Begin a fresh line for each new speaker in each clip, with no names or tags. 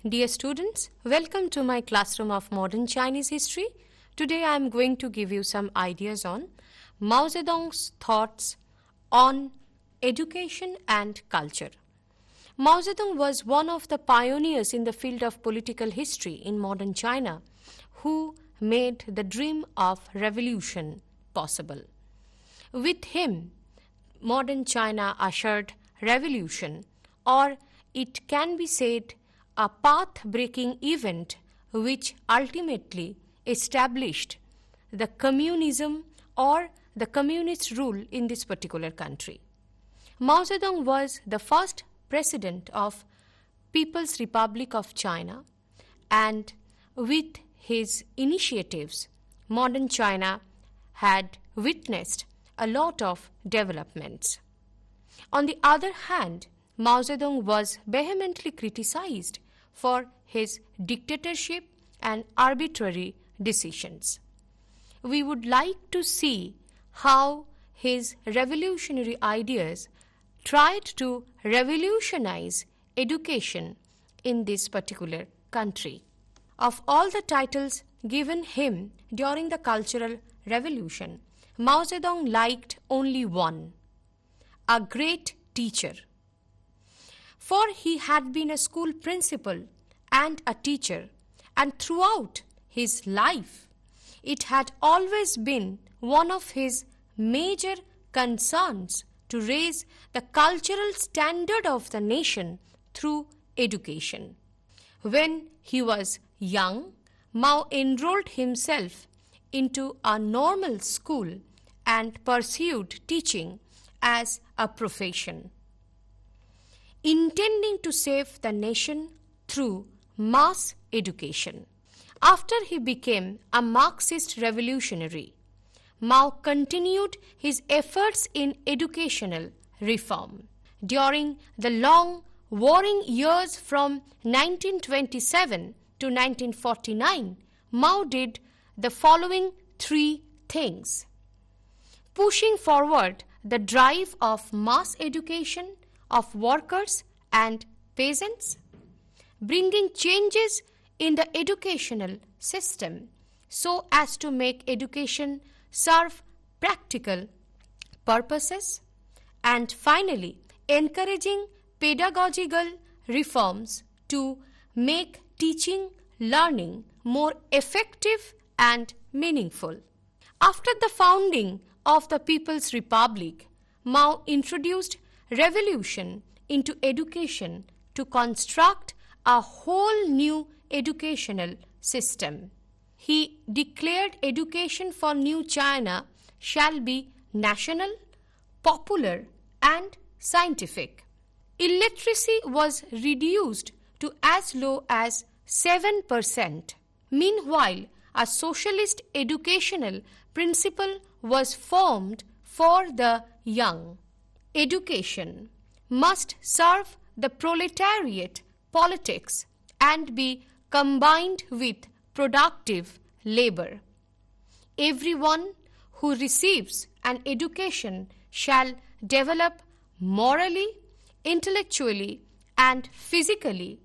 Dear students, welcome to my classroom of modern Chinese history. Today I am going to give you some ideas on Mao Zedong's thoughts on education and culture. Mao Zedong was one of the pioneers in the field of political history in modern China who made the dream of revolution possible. With him, modern China ushered revolution, or it can be said a path-breaking event which ultimately established the communism or the communist rule in this particular country. Mao Zedong was the first president of People's Republic of China, and with his initiatives, modern China had witnessed a lot of developments. On the other hand, Mao Zedong was vehemently criticized for his dictatorship and arbitrary decisions. We would like to see how his revolutionary ideas tried to revolutionize education in this particular country. Of all the titles given him during the Cultural Revolution, Mao Zedong liked only one: a great teacher. For he had been a school principal and a teacher, and throughout his life, it had always been one of his major concerns to raise the cultural standard of the nation through education. When he was young, Mao enrolled himself into a normal school and pursued teaching as a profession, intending to save the nation through mass education. After he became a Marxist revolutionary, Mao continued his efforts in educational reform. During the long warring years from 1927 to 1949, Mao did the following three things: pushing forward the drive of mass education of workers and peasants, bringing changes in the educational system so as to make education serve practical purposes, and finally encouraging pedagogical reforms to make teaching learning more effective and meaningful. After the founding of the People's Republic, Mao introduced revolution into education to construct a whole new educational system. He declared education for New China shall be national, popular, and scientific. Illiteracy was reduced to as low as 7%. Meanwhile, a socialist educational principle was formed for the young. Education must serve the proletariat politics and be combined with productive labor. Everyone who receives an education shall develop morally, intellectually, and physically,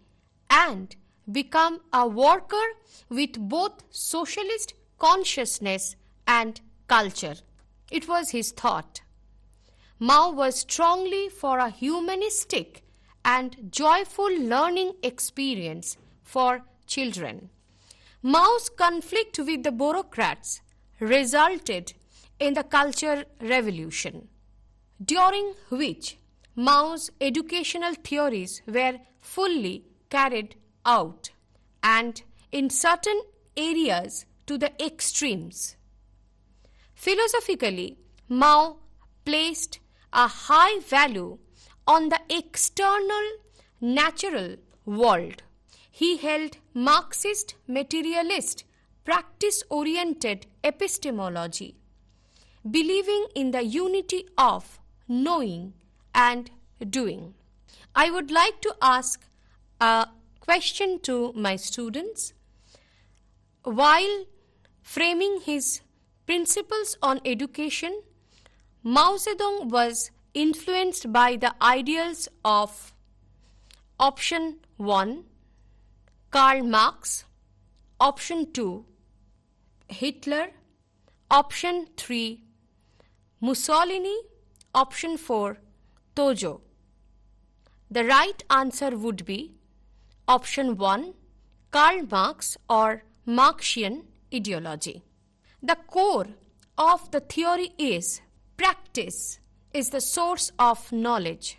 and become a worker with both socialist consciousness and culture. It was his thought. Mao was strongly for a humanistic and joyful learning experience for children. Mao's conflict with the bureaucrats resulted in the Cultural Revolution, during which Mao's educational theories were fully carried out, and in certain areas to the extremes. Philosophically, Mao placed a high value on the external natural world. He held Marxist materialist, practice-oriented epistemology, believing in the unity of knowing and doing. I would like to ask a question to my students. While framing his principles on education, Mao Zedong was influenced by the ideals of option 1, Karl Marx. Option 2, Hitler. Option 3, Mussolini. Option 4, Tojo. The right answer would be option 1, Karl Marx or Marxian ideology. The core of the theory is practice is the source of knowledge.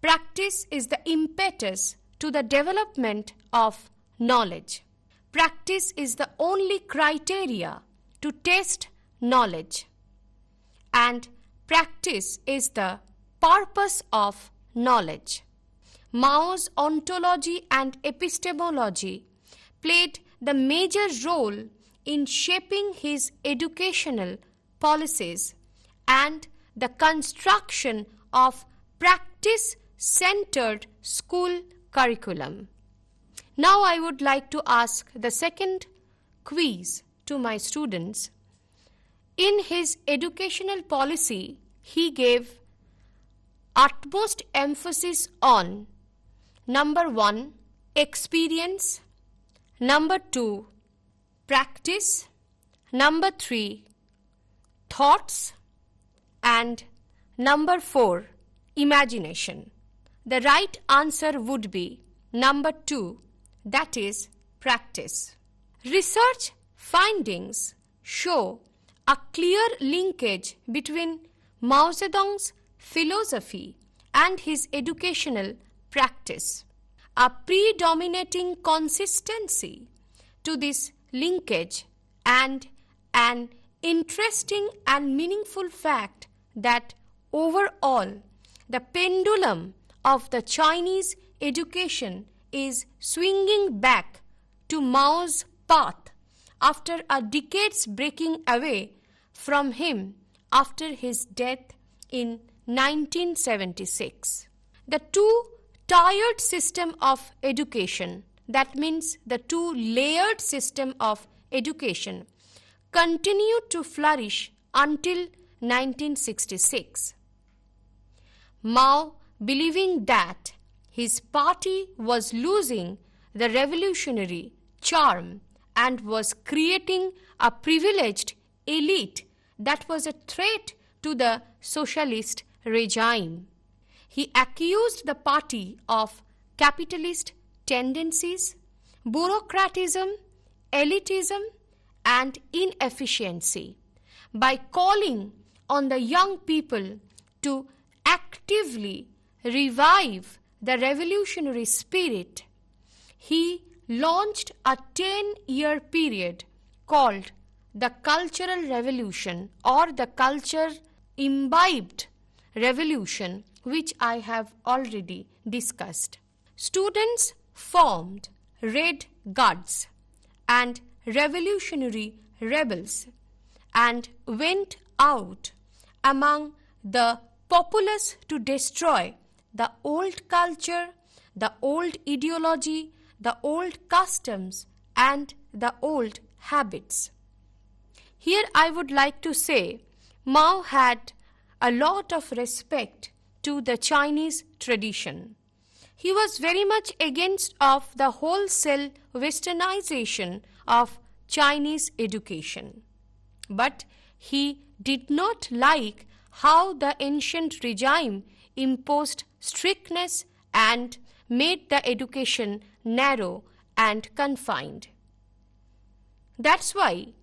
Practice is the impetus to the development of knowledge. Practice is the only criteria to test knowledge. And practice is the purpose of knowledge. Mao's ontology and epistemology played the major role in shaping his educational policies and the construction of practice-centered school curriculum. Now I would like to ask the second quiz to my students. In his educational policy, he gave utmost emphasis on number 1, experience, number 2, practice, number 3, thoughts, and number 4, imagination. The right answer would be number 2, that is practice. Research findings show a clear linkage between Mao Zedong's philosophy and his educational practice. A predominating consistency to this linkage and an interesting and meaningful fact that overall the pendulum of the Chinese education is swinging back to Mao's path after a decade's breaking away from him after his death in 1976. The two-tiered system of education, that means the two-layered system of education, continued to flourish until 1966. Mao, believing that his party was losing the revolutionary charm and was creating a privileged elite that was a threat to the socialist regime. He accused the party of capitalist tendencies, bureaucratism, elitism, and inefficiency by calling on the young people to actively revive the revolutionary spirit. He launched a 10-year period called the Cultural Revolution or the Culture-Imbibed Revolution, which I have already discussed. Students formed Red Guards and revolutionary rebels and went out among the populace to destroy the old culture, the old ideology, the old customs, and the old habits. Here I would like to say Mao had a lot of respect to the Chinese tradition. He was very much against of the wholesale westernization of Chinese education. But he did not like how the ancient regime imposed strictness and made the education narrow and confined. That's why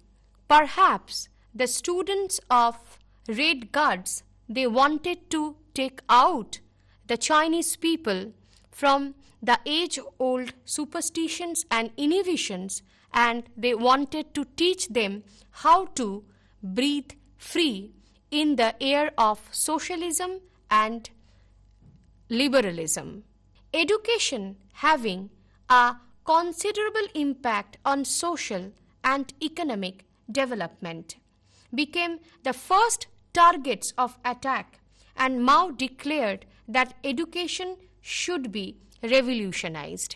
perhaps the students of Red Guards, they wanted to take out the Chinese people from the age-old superstitions and inhibitions, and they wanted to teach them how to breathe free in the air of socialism and liberalism. Education having a considerable impact on social and economic development became the first targets of attack, and Mao declared that education should be revolutionized.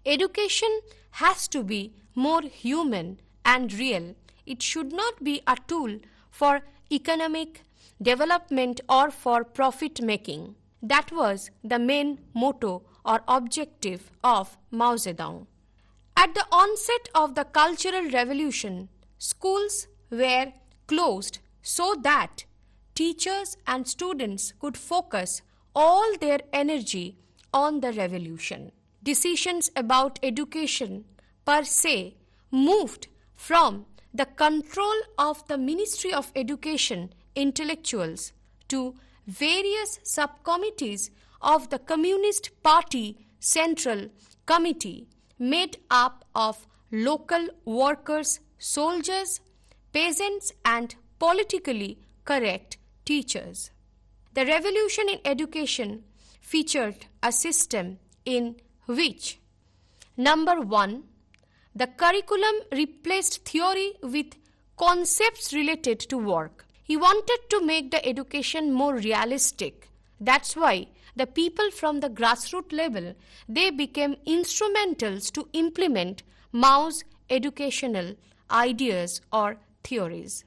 Education has to be more human and real. It should not be a tool for economic development or for profit making. That was the main motto or objective of Mao Zedong. At the onset of the Cultural Revolution, schools were closed so that teachers and students could focus all their energy on the revolution. Decisions about education per se moved from the control of the Ministry of Education intellectuals to various subcommittees of the Communist Party Central Committee made up of local workers, soldiers, peasants and politically correct teachers. The revolution in education featured a system in which, number one, the curriculum replaced theory with concepts related to work. He wanted to make the education more realistic. That's why the people from the grassroots level, they became instrumentals to implement Mao's educational ideas or theories.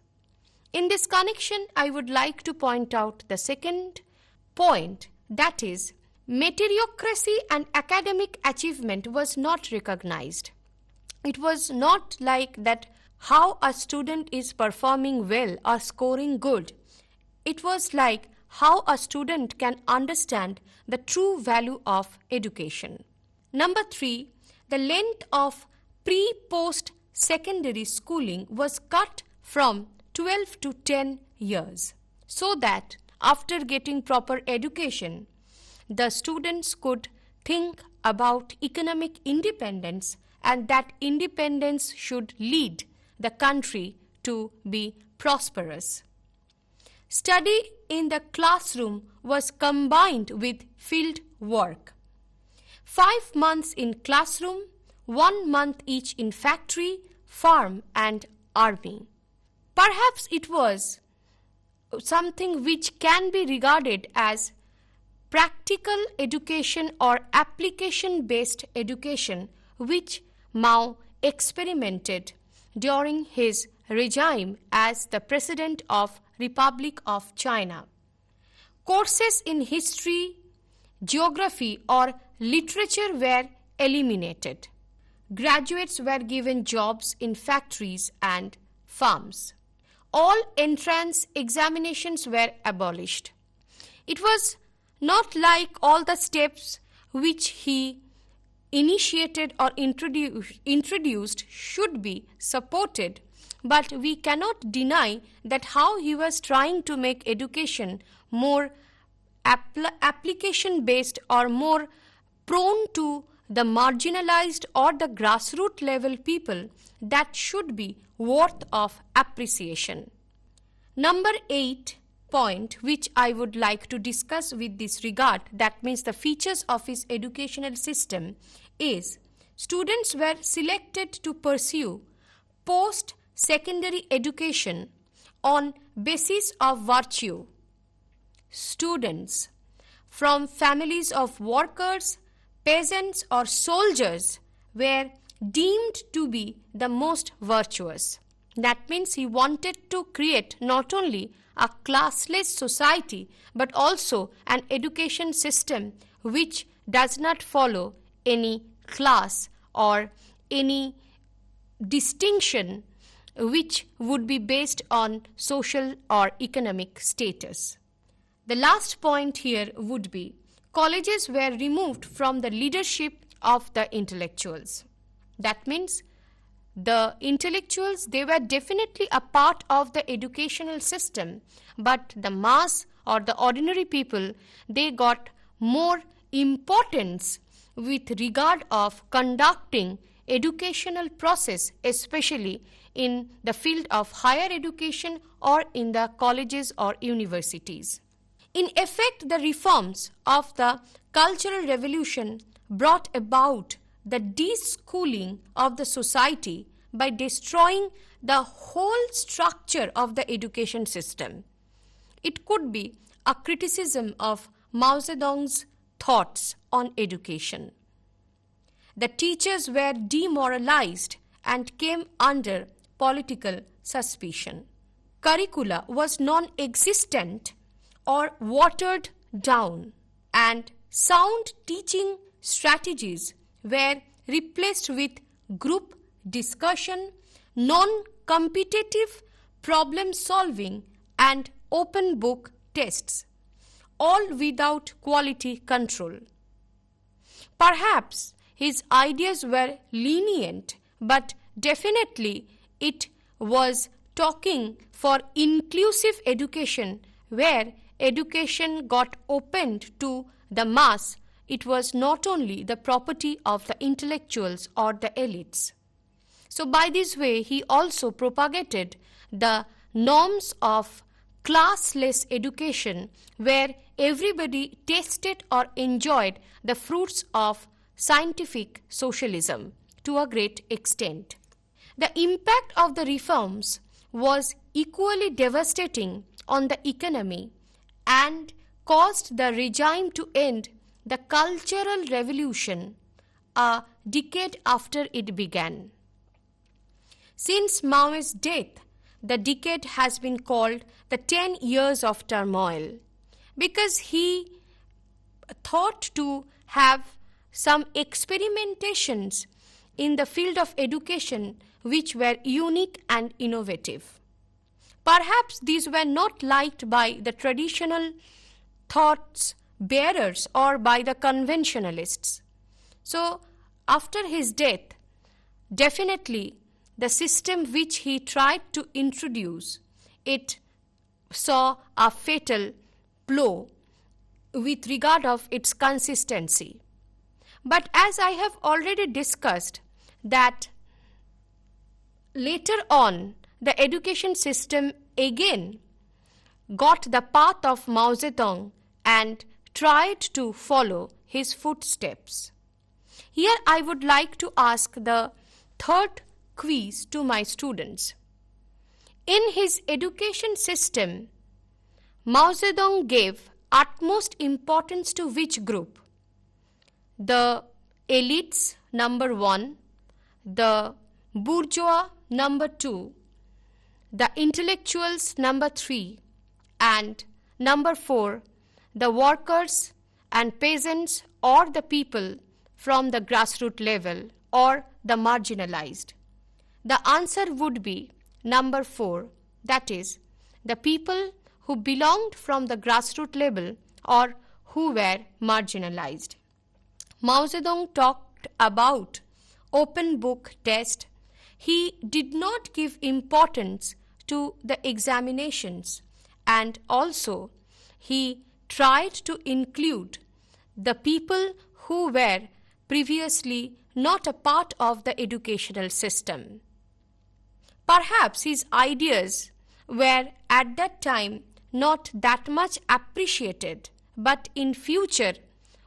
In this connection, I would like to point out the second point, that is, meritocracy and academic achievement was not recognized. It was not like that how a student is performing well or scoring good. It was like how a student can understand the true value of education. Number 3, the length of pre-post secondary schooling was cut from 12 to 10 years, so that after getting proper education, the students could think about economic independence, and that independence should lead the country to be prosperous. Study in the classroom was combined with field work. 5 months in classroom, 1 month each in factory, farm and army. Perhaps it was something which can be regarded as practical education or application-based education, which Mao experimented during his regime as the President of Republic of China. Courses in history, geography or literature were eliminated. Graduates were given jobs in factories and farms. All entrance examinations were abolished. It was not like all the steps which he initiated or introduced should be supported, but we cannot deny that how he was trying to make education more application based or more prone to the marginalized or the grassroots level people, that should be worth of appreciation. Number 8 point which I would like to discuss with this regard, that means the features of his educational system, is students were selected to pursue post-secondary education on basis of virtue. Students from families of workers, peasants or soldiers were deemed to be the most virtuous. That means he wanted to create not only a classless society but also an education system which does not follow any class or any distinction which would be based on social or economic status. The last point here would be colleges were removed from the leadership of the intellectuals. That means the intellectuals, they were definitely a part of the educational system, but the mass or the ordinary people, they got more importance with regard of conducting educational process, especially in the field of higher education or in the colleges or universities. In effect, the reforms of the Cultural Revolution brought about the deschooling of the society by destroying the whole structure of the education system. It could be a criticism of Mao Zedong's thoughts on education. The teachers were demoralized and came under political suspicion. Curricula was non-existent or watered down. and sound teaching strategies were replaced with group discussion, non-competitive problem solving, and open book tests, all without quality control. Perhaps his ideas were lenient, but definitely it was talking for inclusive education, where education got opened to the mass. It was not only the property of the intellectuals or the elites. So by this way, he also propagated the norms of classless education, where everybody tasted or enjoyed the fruits of scientific socialism to a great extent. The impact of the reforms was equally devastating on the economy and caused the regime to end the Cultural Revolution a decade after it began. Since Mao's death, the decade has been called the 10 years of turmoil, because he thought to have some experimentations in the field of education which were unique and innovative. Perhaps these were not liked by the traditional thoughts bearers or by the conventionalists. So, after his death, definitely the system which he tried to introduce, it saw a fatal blow with regard of its consistency. But as I have already discussed, that later on the education system again got the path of Mao Zedong and tried to follow his footsteps. Here I would like to ask the third quiz to my students. In his education system, Mao Zedong gave utmost importance to which group? The elites, number 1, the bourgeois, number 2, the intellectuals, number 3, and number 4, the workers and peasants, or the people from the grassroots level or the marginalized. The answer would be number 4, that is, the people who belonged from the grassroots level or who were marginalized. Mao Zedong talked about open book test. He did not give importance to the examinations, and also he tried to include the people who were previously not a part of the educational system. Perhaps his ideas were at that time not that much appreciated, but in future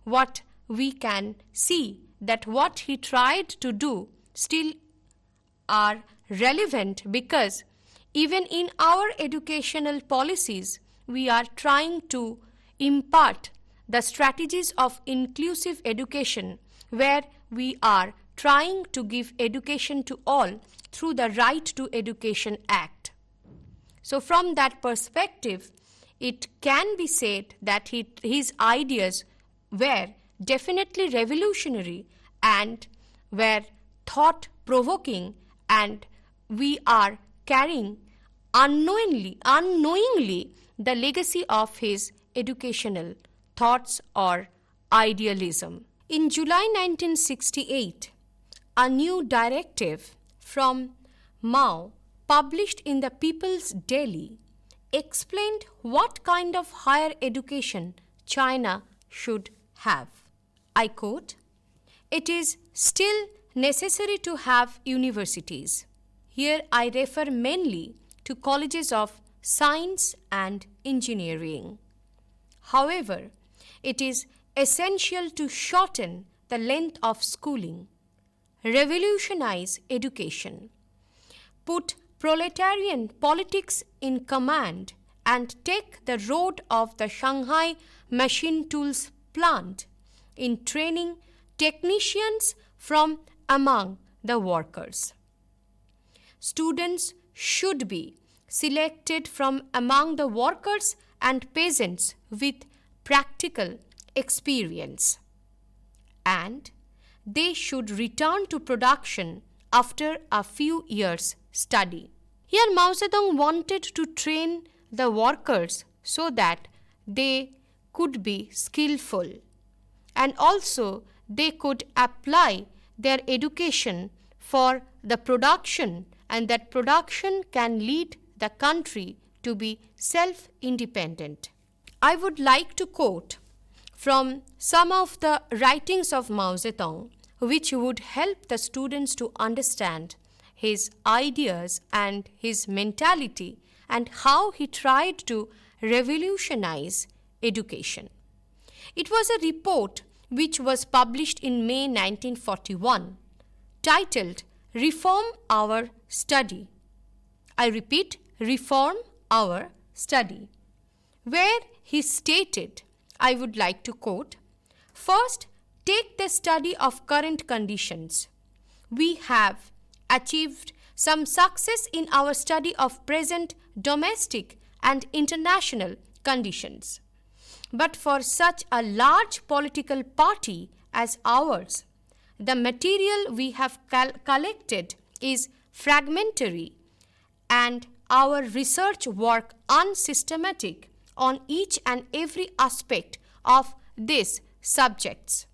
what we can see that what he tried to do still are relevant, because even in our educational policies we are trying to impart the strategies of inclusive education, where we are trying to give education to all through the Right to Education Act. So from that perspective, it can be said that his ideas were definitely revolutionary and were thought-provoking, and we are carrying unknowingly the legacy of his educational thoughts or idealism. In July 1968, a new directive from Mao, published in the People's Daily, explained what kind of higher education China should have. I quote, "It is still necessary to have universities." Here I refer mainly to colleges of science and engineering. However, it is essential to shorten the length of schooling, revolutionize education, put proletarian politics in command, and take the road of the Shanghai machine tools plant in training technicians from among the workers. Students should be selected from among the workers and peasants with practical experience, and they should return to production after a few years' study. Here Mao Zedong wanted to train the workers so that they could be skillful, and also they could apply their education for the production, and that production can lead the country to be self-independent. I would like to quote from some of the writings of Mao Zedong, which would help the students to understand his ideas and his mentality and how he tried to revolutionize education. It was a report which was published in May 1941, titled Reform Our Study. I repeat, Reform Our Study, where he stated, I would like to quote, "First, take the study of current conditions. We have achieved some success in our study of present domestic and international conditions. But for such a large political party as ours, the material we have collected is fragmentary and our research work unsystematic on each and every aspect of these subjects,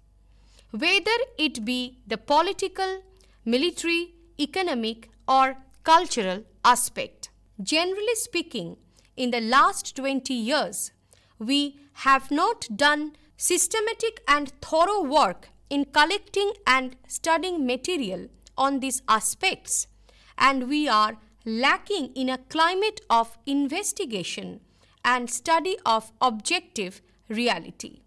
whether it be the political, military, economic or cultural aspect. Generally speaking, in the last 20 years, we have not done systematic and thorough work in collecting and studying material on these aspects, and we are lacking in a climate of investigation and study of objective reality.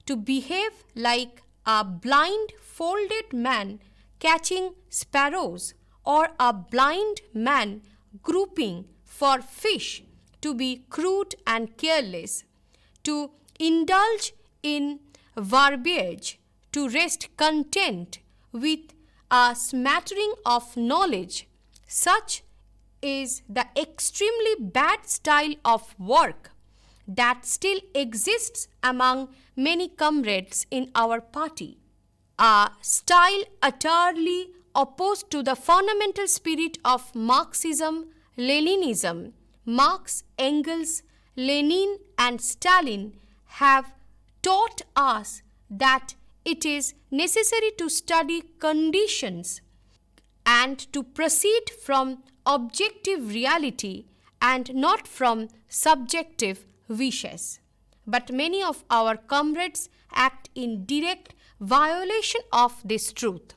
To behave like a blindfolded man catching sparrows or a blind man groping for fish, to be crude and careless, to indulge in verbiage, to rest content with a smattering of knowledge, such is the extremely bad style of work that still exists among many comrades in our party. A style utterly opposed to the fundamental spirit of Marxism-Leninism. Marx, Engels, Lenin and Stalin have taught us that it is necessary to study conditions and to proceed from objective reality and not from subjective wishes. But many of our comrades act in direct violation of this truth.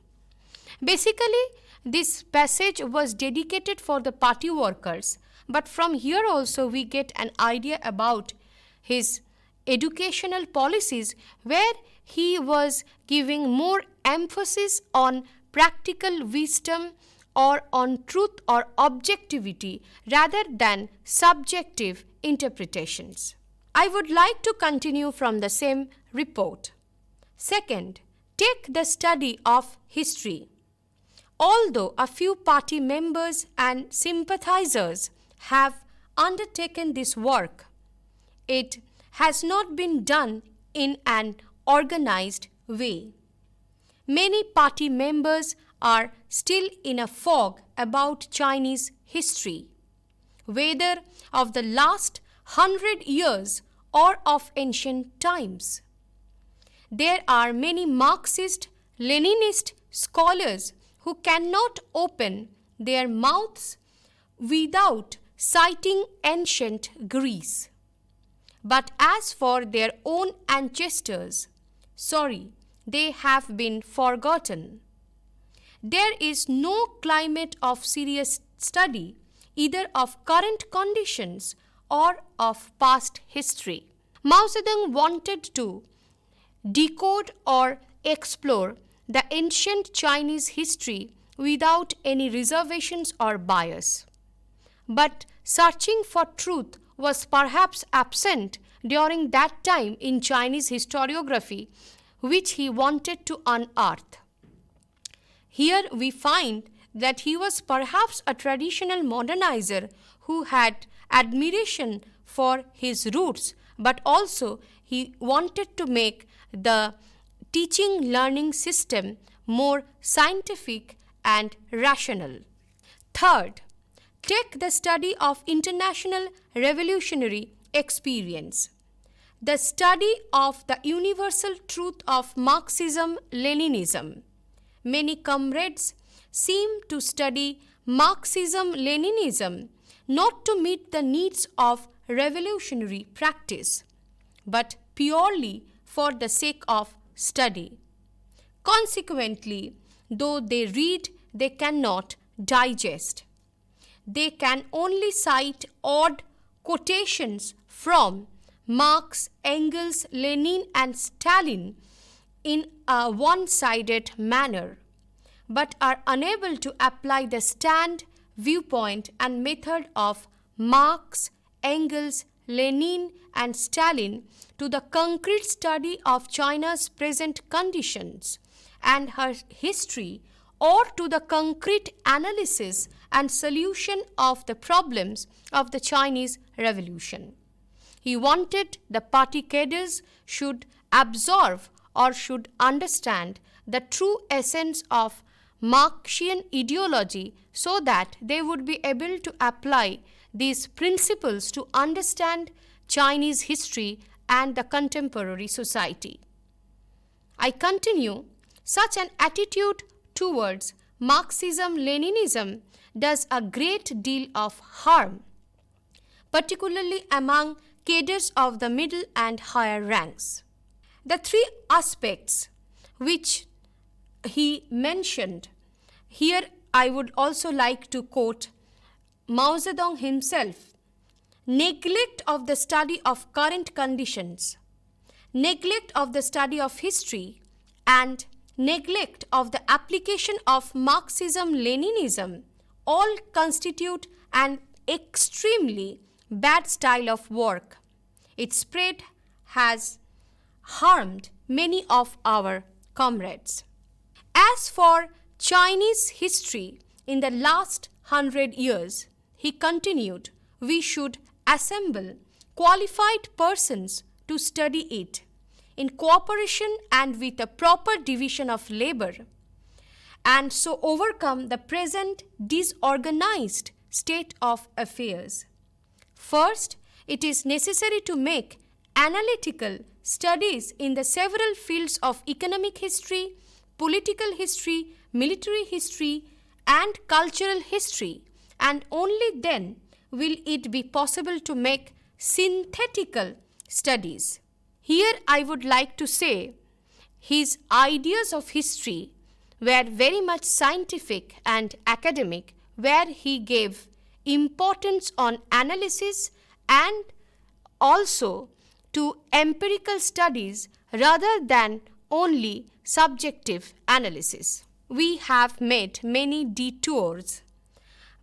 Basically, this passage was dedicated for the party workers, but from here also we get an idea about his educational policies, where he was giving more emphasis on practical wisdom or on truth or objectivity rather than subjective interpretations. I would like to continue from the same report. Second, take the study of history. Although a few party members and sympathizers have undertaken this work, it has not been done in an organized way. Many party members are still in a fog about Chinese history, whether of the last 100 years or of ancient times. There are many Marxist-Leninist scholars who cannot open their mouths without citing ancient Greece. But as for their own ancestors, they have been forgotten. There is no climate of serious study either of current conditions or of past history. Mao Zedong wanted to decode or explore the ancient Chinese history without any reservations or bias. But searching for truth was perhaps absent during that time in Chinese historiography, which he wanted to unearth. Here we find that he was perhaps a traditional modernizer who had admiration for his roots, but also he wanted to make the teaching learning system more scientific and rational. Third, take the study of international revolutionary experience. The study of the universal truth of Marxism-Leninism. Many comrades seem to study Marxism-Leninism not to meet the needs of revolutionary practice, but purely for the sake of study. Consequently, though they read, they cannot digest. They can only cite odd quotations from Marx, Engels, Lenin, and Stalin in a one-sided manner, but are unable to apply the stand, viewpoint, and method of Marx, Engels, Lenin, and Stalin to the concrete study of China's present conditions and her history, or to the concrete analysis and solution of the problems of the Chinese Revolution. He wanted the party cadres should absorb or should understand the true essence of Marxian ideology so that they would be able to apply these principles to understand Chinese history and the contemporary society. I continue, such an attitude towards Marxism-Leninism does a great deal of harm, particularly among cadres of the middle and higher ranks. The three aspects which he mentioned, here I would also like to quote Mao Zedong himself: neglect of the study of current conditions, neglect of the study of history, and neglect of the application of Marxism-Leninism all constitute an extremely bad style of work. Its spread has harmed many of our comrades. As for Chinese history in the last 100 years, he continued, we should assemble qualified persons to study it in cooperation and with a proper division of labor, and so overcome the present disorganized state of affairs. First, it is necessary to make analytical studies in the several fields of economic history, political history, military history, and cultural history, and only then will it be possible to make synthetical studies. Here I would like to say his ideas of history were very much scientific and academic, where he gave importance on analysis and also to empirical studies rather than only subjective analysis. We have made many detours,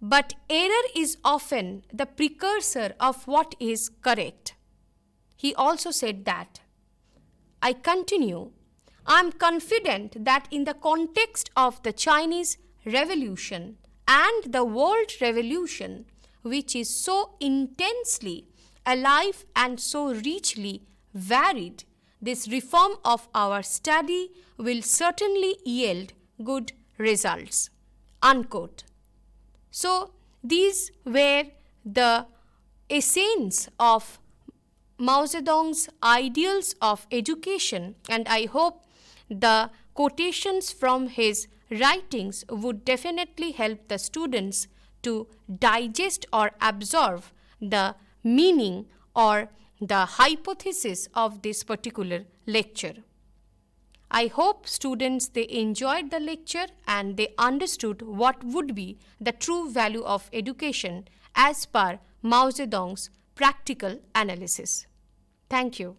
but error is often the precursor of what is correct. He also said that, I continue, I am confident that in the context of the Chinese Revolution and the world revolution, which is so intensely alive and so richly varied, this reform of our study will certainly yield good results. Unquote. So, these were the essence of Mao Zedong's ideals of education, and I hope the quotations from his writings would definitely help the students to digest or absorb the meaning or the hypothesis of this particular lecture. I hope students, they enjoyed the lecture and they understood what would be the true value of education as per Mao Zedong's practical analysis. Thank you.